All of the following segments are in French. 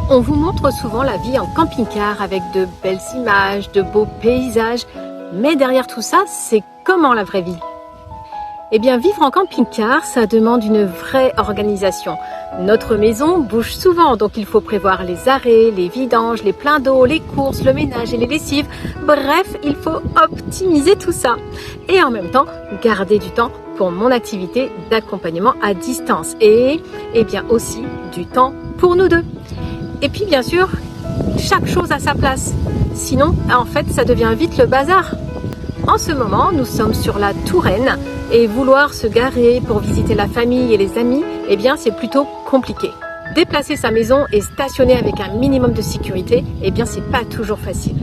On vous montre souvent la vie en camping-car avec de belles images, de beaux paysages. Mais derrière tout ça, c'est comment la vraie vie? Eh bien, vivre en camping-car, ça demande une vraie organisation. Notre maison bouge souvent, donc il faut prévoir les arrêts, les vidanges, les pleins d'eau, les courses, le ménage et les lessives. Bref, il faut optimiser tout ça. Et en même temps, garder du temps pour mon activité d'accompagnement à distance. Et bien aussi du temps pour nous deux. Et puis bien sûr, chaque chose a sa place. Sinon, en fait, ça devient vite le bazar. En ce moment, nous sommes sur la Touraine et vouloir se garer pour visiter la famille et les amis, eh bien, c'est plutôt compliqué. Déplacer sa maison et stationner avec un minimum de sécurité, eh bien, c'est pas toujours facile.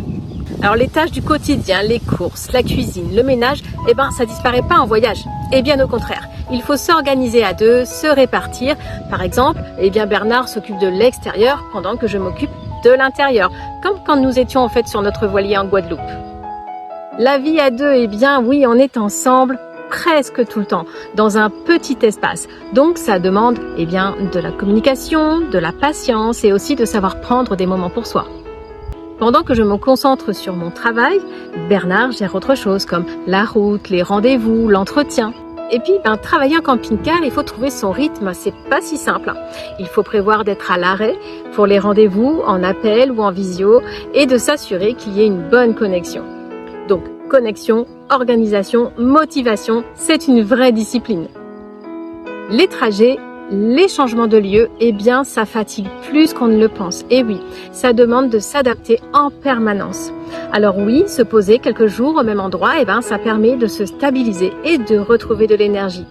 Alors, les tâches du quotidien, les courses, la cuisine, le ménage, eh ben, ça disparaît pas en voyage. Et bien au contraire, il faut s'organiser à deux, se répartir. Par exemple, eh bien, Bernard s'occupe de l'extérieur pendant que je m'occupe de l'intérieur, comme quand nous étions en fait sur notre voilier en Guadeloupe. La vie à deux, eh bien oui, on est ensemble presque tout le temps, dans un petit espace. Donc ça demande eh bien, de la communication, de la patience et aussi de savoir prendre des moments pour soi. Pendant que je me concentre sur mon travail, Bernard gère autre chose comme la route, les rendez-vous, l'entretien. Et puis, travailler en camping-car, il faut trouver son rythme, c'est pas si simple. Il faut prévoir d'être à l'arrêt pour les rendez-vous, en appel ou en visio, et de s'assurer qu'il y ait une bonne connexion. Donc, connexion, organisation, motivation, c'est une vraie discipline. Les trajets, les changements de lieu, eh bien, ça fatigue plus qu'on ne le pense. Et oui, ça demande de s'adapter en permanence. Alors oui, se poser quelques jours au même endroit, eh bien, ça permet de se stabiliser et de retrouver de l'énergie.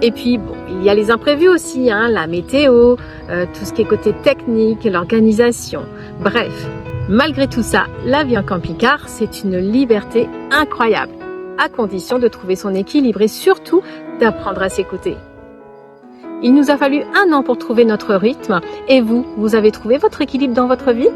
Et puis, bon, il y a les imprévus aussi, la météo, tout ce qui est côté technique, l'organisation. Bref, malgré tout ça, la vie en camping-car, c'est une liberté incroyable, à condition de trouver son équilibre et surtout d'apprendre à s'écouter. Il nous a fallu 1 an pour trouver notre rythme. Et vous avez trouvé votre équilibre dans votre vie ?